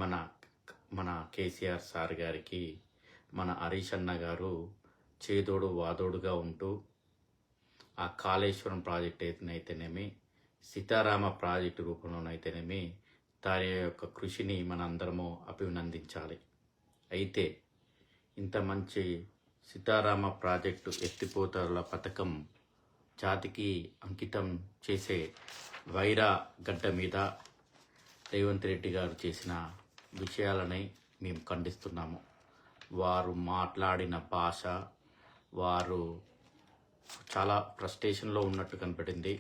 మన మన కేసీఆర్ సార్ గారికి మన హరీష్ అన్న గారు చేదోడు వాదోడుగా ఉంటూ ఆ కాళేశ్వరం ప్రాజెక్ట్ అయితేనేమి సీతారామ ప్రాజెక్టు రూపంలోనైతేనేమి దాని యొక్క కృషిని మన అందరము అభినందించాలి. అయితే ఇంత మంచి సీతారామ ప్రాజెక్టు ఎత్తిపోతల పథకం జాతికి అంకితం చేసే వైరా గడ్డ మీద రేవంత్ రెడ్డి గారు చేసిన విషయాలని మేము ఖండిస్తున్నాము. వారు మాట్లాడిన భాష, వారు చాలా ఫ్రస్ట్రేషన్లో ఉన్నట్టు కనపడింది.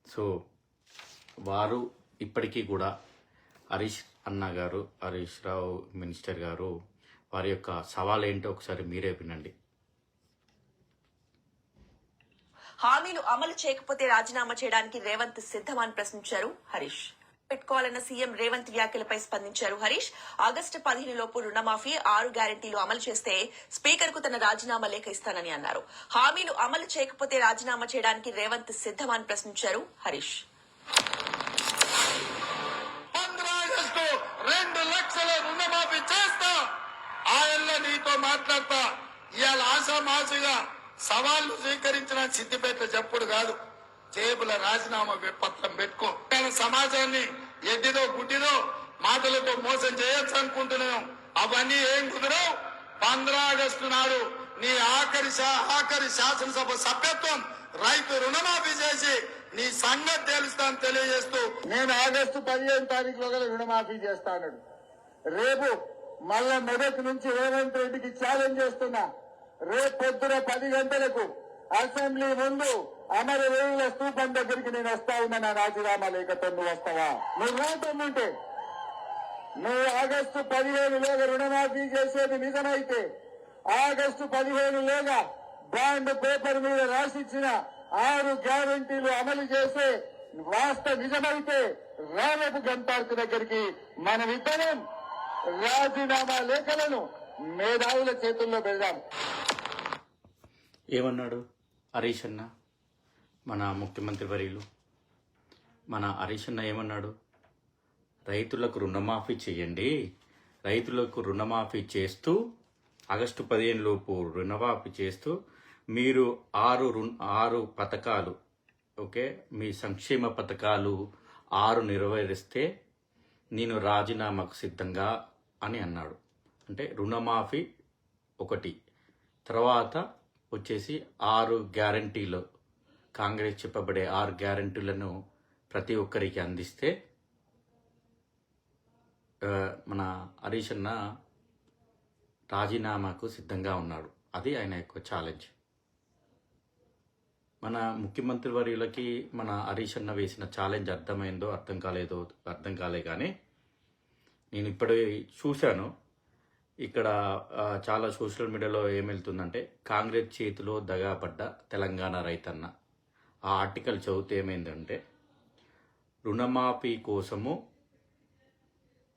సో వారు ఇప్పటికీ కూడా హరీష్ అన్న గారు, హరీష్ రావు మినిస్టర్ గారు వారి యొక్క సవాల్ ఏంటో ఒకసారి మీరే వినండి. హామీలు అమలు చేయకపోతే రాజీనామా చేయడానికి రేవంత్ సిద్ధమని ప్రశ్నించారు హరీష్. పెట్టుకోవాలన్న సీఎం రేవంత్ వ్యాఖ్యలపై స్పందించారు హరీష్. ఆగస్టు 15 లోపు రుణమాఫీ 6 గ్యారెంటీలు అమలు చేస్తే స్పీకర్ కు తన రాజీనామా లేఖ ఇస్తానని అన్నారు. హామీలు అమలు చేయకపోతే రాజీనామా చేయడానికి రేవంత్ సిద్ధమని ప్రశ్నించారు హరీష్. 2 లక్షల రుణమాఫీ చేస్తా, ఆయనలో నీతో మాట్లాడతా. ఇవాళ ఆశామాషిగా సవాళ్లు స్వీకరించిన సిద్దిపేట చెప్పుడు కాదు, జేబుల రాజీనామా పత్రం పెట్టుకో. సమాజాన్ని ఎడ్డిదో గుడ్డిదో మాటలతో మోసం చేయొచ్చు అనుకుంటున్నాం. అవన్నీ ఏం కుదరవు. 15 ఆగస్టు నాడు నీ ఆఖరి శాసనసభ సభ్యత్వం రైతు రుణమాఫీ చేసి నీ సంగతి తెలుస్తాను తెలియజేస్తూ నేను ఆగస్టు 15 తారీఖులో రుణమాఫీ చేస్తాను. రేపు మళ్ళా మొదటి నుంచి రేవంత్ రెడ్డికి ఛాలెంజ్ చేస్తున్నా. రేపు పొద్దున 10 గంటలకు అసెంబ్లీ ముందు అమరవీరుల స్తూపం దగ్గరికి నేను వస్తా ఉన్నా. నా రాజీనామా లేఖతో నువ్వు వస్తావా? నువ్వు రాకుంటే నువ్వు ఆగస్టు 15లోగా రుణమాఫీ చేసేది నిజమైతే, ఆగస్టు 15లోగా బాండ్ పేపర్ మీద రాసిచ్చిన 6 గ్యారెంటీలు అమలు చేసే వాస్తవ నిజమైతే రేపు గంపార్కు దగ్గరికి మనమిద్దరం రాజీనామా లేఖలను మేధావుల చేతుల్లో పెడదాం. ఏమన్నాడు హరీష్ అన్న? మన ముఖ్యమంత్రి వర్యులు మన హరీష్ అన్న ఏమన్నాడు? రైతులకు రుణమాఫీ చేయండి, రైతులకు రుణమాఫీ చేస్తూ ఆగస్టు 15 లోపు రుణమాఫీ చేస్తూ మీరు 6 పథకాలు, ఓకే, మీ సంక్షేమ పథకాలు 6 నెరవేరిస్తే నేను రాజీనామాకు సిద్ధంగా అని అన్నాడు. అంటే రుణమాఫీ 1, తర్వాత వచ్చేసి 6 గ్యారంటీలు, కాంగ్రెస్ చెప్పబడే 6 గ్యారంటీలను ప్రతి ఒక్కరికి అందిస్తే మన హరీష్ అన్న రాజీనామాకు సిద్ధంగా ఉన్నాడు. అది ఆయన యొక్క ఛాలెంజ్. మన ముఖ్యమంత్రి వర్యులకి మన హరీష్ అన్న వేసిన ఛాలెంజ్ అర్థమైందో అర్థం కాలే కానీ నేను ఇప్పుడే చూశాను. ఇక్కడ చాలా సోషల్ మీడియాలో ఏమెళ్తుందంటే కాంగ్రెస్ చేతిలో దగాపడ్డ తెలంగాణ రైతన్న. ఆ ఆర్టికల్ చదివితే ఏమైందంటే రుణమాఫీ కోసము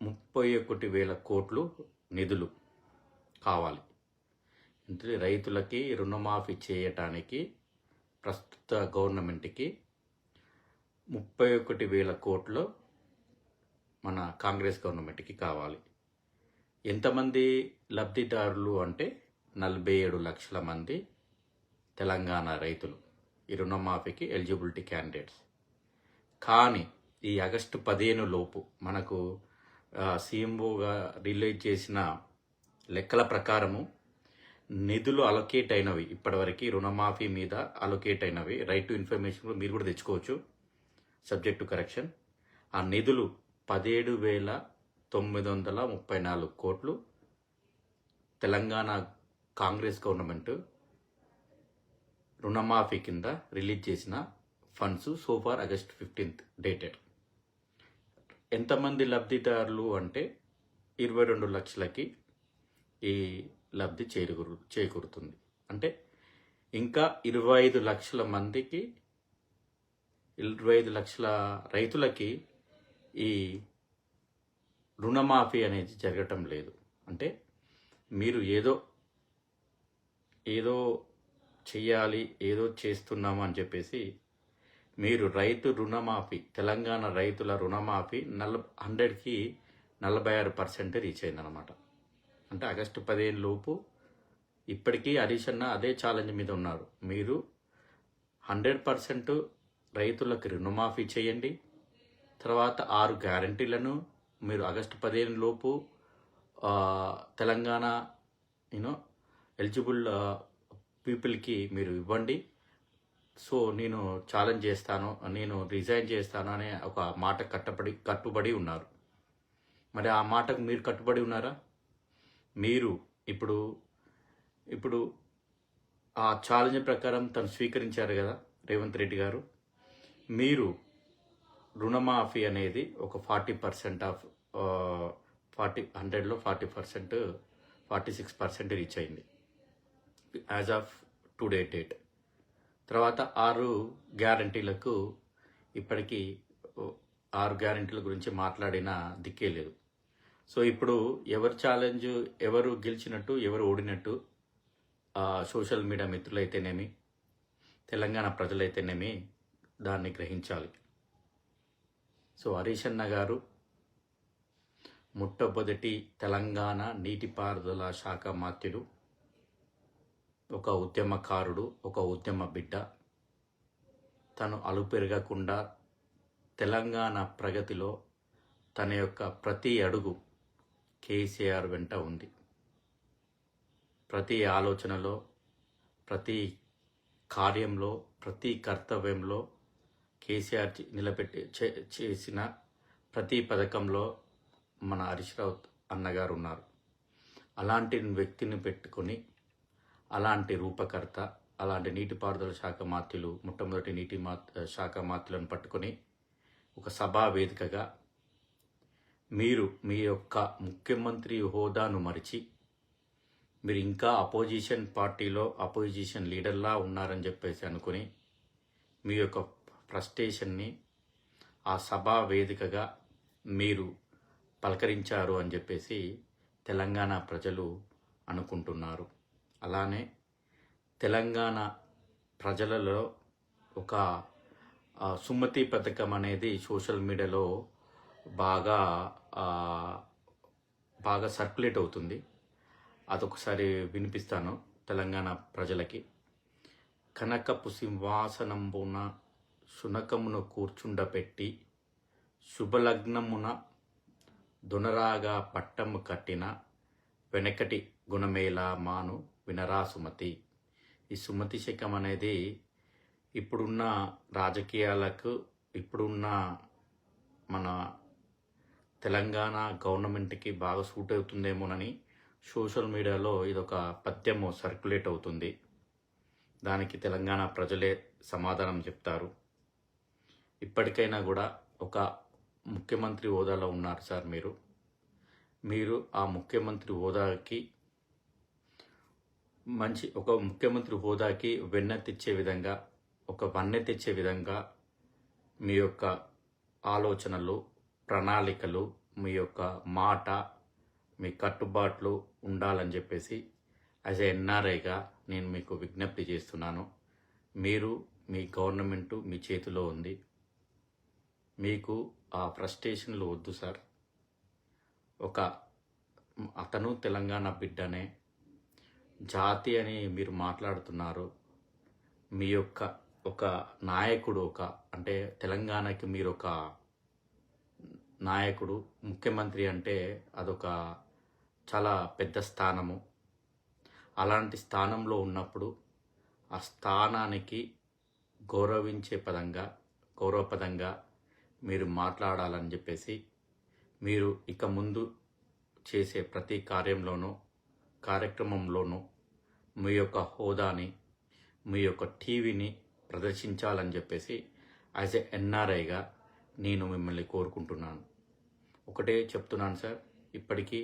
31,000 కోట్లు నిధులు కావాలి. అంటే రైతులకి రుణమాఫీ చేయటానికి ప్రస్తుత గవర్నమెంట్కి 31,000 కోట్లు మన కాంగ్రెస్ గవర్నమెంట్కి కావాలి. ఎంతమంది లబ్ధిదారులు అంటే 47 లక్షల మంది తెలంగాణ రైతులు ఈ రుణమాఫీకి ఎలిజిబిలిటీ క్యాండిడేట్స్. కానీ ఈ ఆగస్టు 15 లోపు మనకు సీఎంఓగా రిలీజ్ చేసిన లెక్కల ప్రకారము నిధులు అలొకేట్ అయినవి, ఇప్పటివరకు రుణమాఫీ మీద అలొకేట్ అయినవి, రైట్ టు ఇన్ఫర్మేషన్ మీరు కూడా తెచ్చుకోవచ్చు, సబ్జెక్ట్ టు కరెక్షన్. ఆ నిధులు 17,934 కోట్లు తెలంగాణ కాంగ్రెస్ గవర్నమెంట్ రుణమాఫీ కింద రిలీజ్ చేసిన ఫండ్స్ సోఫార్ ఆగస్ట్ 15 డేటెడ్. ఎంతమంది లబ్ధిదారులు అంటే 22 లక్షలకి ఈ లబ్ధి చేకూరుతుంది. అంటే ఇంకా 25 లక్షల మందికి, 25 లక్షల రైతులకి ఈ రుణమాఫీ అనేది జరగటం లేదు. అంటే మీరు ఏదో చెయ్యాలి, ఏదో చేస్తున్నాము అని చెప్పేసి మీరు రైతు రుణమాఫీ, తెలంగాణ రైతుల రుణమాఫీ 100కి 46% రీచ్ అయిందనమాట. అంటే ఆగస్టు 15 లోపు ఇప్పటికీ హరీష్ అన్న అదే ఛాలెంజ్ మీద ఉన్నారు. మీరు 100% రైతులకు రుణమాఫీ చేయండి, తర్వాత 6 గ్యారంటీలను మీరు ఆగస్టు 15 లోపు తెలంగాణ ఎలిజిబుల్ పీపుల్కి మీరు ఇవ్వండి. సో నేను ఛాలెంజ్ చేస్తాను, నేను రిజైన్ చేస్తాను అనే ఒక మాట కట్టుబడి ఉన్నారు. మరి ఆ మాటకు మీరు కట్టుబడి ఉన్నారా? మీరు ఇప్పుడు ఆ ఛాలెంజ్ ప్రకారం తను స్వీకరించారు కదా రేవంత్ రెడ్డి గారు. మీరు రుణమాఫీ అనేది ఒక 40% ఆఫ్ 100లో 40%, 46% రీచ్ అయింది యాజ్ ఆఫ్ టుడే డేట్. తర్వాత 6 గ్యారంటీలకు ఇప్పటికీ 6 గ్యారంటీల గురించి మాట్లాడిన దిక్కే లేదు. సో ఇప్పుడు ఎవరు ఛాలెంజ్, ఎవరు గెలిచినట్టు, ఎవరు ఓడినట్టు సోషల్ మీడియా మిత్రులైతేనేమి, తెలంగాణ ప్రజలైతేనేమి దాన్ని గ్రహించాలి. సో హరీష్ అన్న గారు మొట్టమొదటి తెలంగాణ నీటిపారుదల శాఖ మంత్రుడు, ఒక ఉద్యమకారుడు, ఒక ఉద్యమ బిడ్డ. తను అలుపెరగకుండా తెలంగాణ ప్రగతిలో తన యొక్క ప్రతి అడుగు కేసీఆర్ వెంట ఉంది. ప్రతి ఆలోచనలో, ప్రతి కార్యంలో, ప్రతి కర్తవ్యంలో కేసీఆర్ చేసిన ప్రతి పథకంలో మన హరీష్ రావు అన్నగారు ఉన్నారు. అలాంటి వ్యక్తిని పెట్టుకొని, అలాంటి రూపకర్త, అలాంటి నీటిపారుదల శాఖ మంత్రులు, మొట్టమొదటి శాఖ మంత్రులను పట్టుకొని ఒక సభా వేదికగా మీరు మీ యొక్క ముఖ్యమంత్రి హోదాను మరిచి మీరు ఇంకా అపోజిషన్ పార్టీలో అపోజిషన్ లీడర్లా ఉన్నారని చెప్పేసి అనుకుని మీ యొక్క ఫ్రస్ట్రేషన్ని ఆ సభా వేదికగా మీరు పలకరించారు అని చెప్పేసి తెలంగాణ ప్రజలు అనుకుంటున్నారు. అలానే తెలంగాణ ప్రజలలో ఒక సుమతి పథకం అనేది సోషల్ మీడియాలో బాగా సర్క్యులేట్ అవుతుంది. అదొకసారి వినిపిస్తాను తెలంగాణ ప్రజలకి. కనకపు సింహాసనంబున శునకమును కూర్చుండపెట్టి శుభలగ్నమున దొనరాగా పట్టము కట్టిన వెనకటి గుణమేలా మాను వినరా సుమతి. ఈ సుమతి శకం అనేది ఇప్పుడున్న రాజకీయాలకు, ఇప్పుడున్న మన తెలంగాణ గవర్నమెంట్కి బాగా సూట్ అవుతుందేమోనని సోషల్ మీడియాలో ఇదొక పద్యము సర్క్యులేట్ అవుతుంది. దానికి తెలంగాణ ప్రజలే సమాధానం చెప్తారు. ఇప్పటికైనా కూడా ఒక ముఖ్యమంత్రి హోదాలో ఉన్నారు సార్ మీరు ఆ ముఖ్యమంత్రి హోదాకి ఒక ముఖ్యమంత్రి హోదాకి వెన్నె తెచ్చే విధంగా, ఒక వన్నె తెచ్చే విధంగా మీ యొక్క ఆలోచనలు, ప్రణాళికలు, మీ యొక్క మాట, మీ కట్టుబాట్లు ఉండాలని చెప్పేసి యాజ్ ఎ ఎన్ఆర్ఐగా నేను మీకు విజ్ఞప్తి చేస్తున్నాను. మీ గవర్నమెంటు మీ చేతిలో ఉంది. మీకు ఆ ఫ్రస్ట్రేషన్లు వద్దు సార్. అతను తెలంగాణ బిడ్డనే, జాతి అని మీరు మాట్లాడుతున్నారు. మీ యొక్క ఒక నాయకుడు, అంటే తెలంగాణకి మీరు ఒక నాయకుడు, ముఖ్యమంత్రి అంటే అదొక చాలా పెద్ద స్థానము. అలాంటి స్థానంలో ఉన్నప్పుడు ఆ స్థానానికి గౌరవపదంగా మీరు మాట్లాడాలని చెప్పేసి, మీరు ఇక ముందు చేసే ప్రతి కార్యక్రమంలోనూ మీ యొక్క హోదాని, మీ యొక్క టీవీని ప్రదర్శించాలని చెప్పేసి యాజ్ ఎ ఎన్ఆర్ఐగా నేను మిమ్మల్ని కోరుకుంటున్నాను. ఒకటే చెప్తున్నాను సార్, ఇప్పటికీ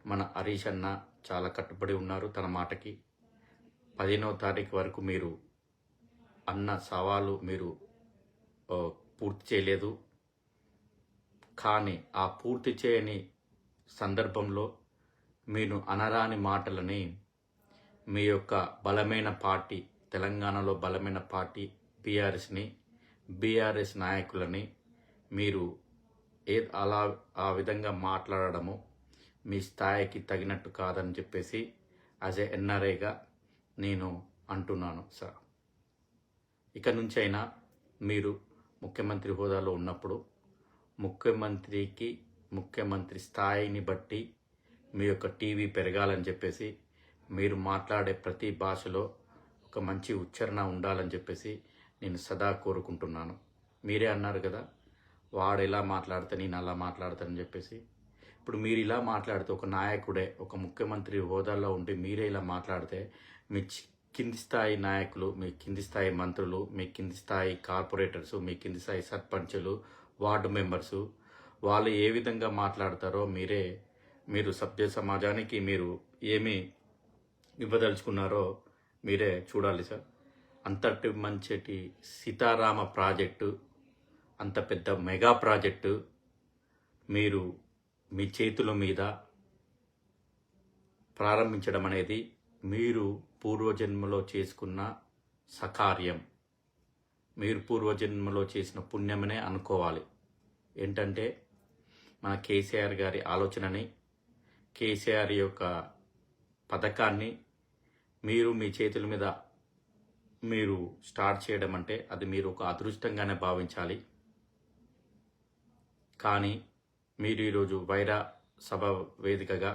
మన హరీష్ అన్న చాలా కట్టుబడి ఉన్నారు తన మాటకి. 15వ తారీఖు వరకు మీరు అన్న సవాలు మీరు పూర్తి చేయలేదు. కానీ ఆ పూర్తి చేయని సందర్భంలో మీరు అనరాని మాటలని మీ యొక్క బలమైన పార్టీ, తెలంగాణలో బలమైన పార్టీ బీఆర్ఎస్ నాయకులని మీరు అలా ఆ విధంగా మాట్లాడడము మీ స్థాయికి తగినట్టు కాదని చెప్పేసి యాజ్ ఏ ఎన్ఆర్ఐగా నేను అంటున్నాను సార్. ఇక నుంచి అయినా మీరు ముఖ్యమంత్రి హోదాలో ఉన్నప్పుడు ముఖ్యమంత్రి స్థాయిని బట్టి మీ యొక్క టీవీ పెరగాలని చెప్పేసి మీరు మాట్లాడే ప్రతి భాషలో ఒక మంచి ఉచ్చారణ ఉండాలని చెప్పేసి నేను సదా కోరుకుంటున్నాను. మీరే అన్నారు కదా, వాడు ఎలా మాట్లాడితే నేను అలా మాట్లాడతానని చెప్పేసి. ఇప్పుడు మీరు ఇలా మాట్లాడితే, ఒక నాయకుడే ఒక ముఖ్యమంత్రి హోదాలో ఉండి మీరే ఇలా మాట్లాడితే, మీ కింది స్థాయి నాయకులు, మీ కింది స్థాయి మంత్రులు, మీ కింది స్థాయి కార్పొరేటర్సు, మీ కింది స్థాయి సర్పంచులు, వార్డు మెంబర్సు, వాళ్ళు ఏ విధంగా మాట్లాడతారో మీరు సభ్య సమాజానికి మీరు ఏమి ఇవ్వదలుచుకున్నారో మీరే చూడాలి సార్. అంతటి మంచి సీతారామ ప్రాజెక్టు, అంత పెద్ద మెగా ప్రాజెక్టు మీరు మీ చేతుల మీద ప్రారంభించడం అనేది మీరు పూర్వజన్మలో చేసుకున్న సకార్యం, మీరు పూర్వజన్మలో చేసిన పుణ్యమనే అనుకోవాలి. ఏంటంటే మన కేసీఆర్ గారి ఆలోచనని, కేసీఆర్ యొక్క పథకాన్ని మీరు మీ చేతుల మీద మీరు స్టార్ట్ చేయడం అంటే అది మీరు ఒక అదృష్టంగానే భావించాలి. కానీ మీరు ఈరోజు వైరా సభ వేదికగా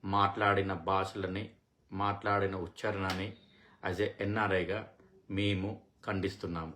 మాట్లాడిన భాషలని, మాట్లాడిన ఉచ్చారణని యాజ్ ఏ ఎన్ఆర్ఐగా మేము ఖండిస్తున్నాము.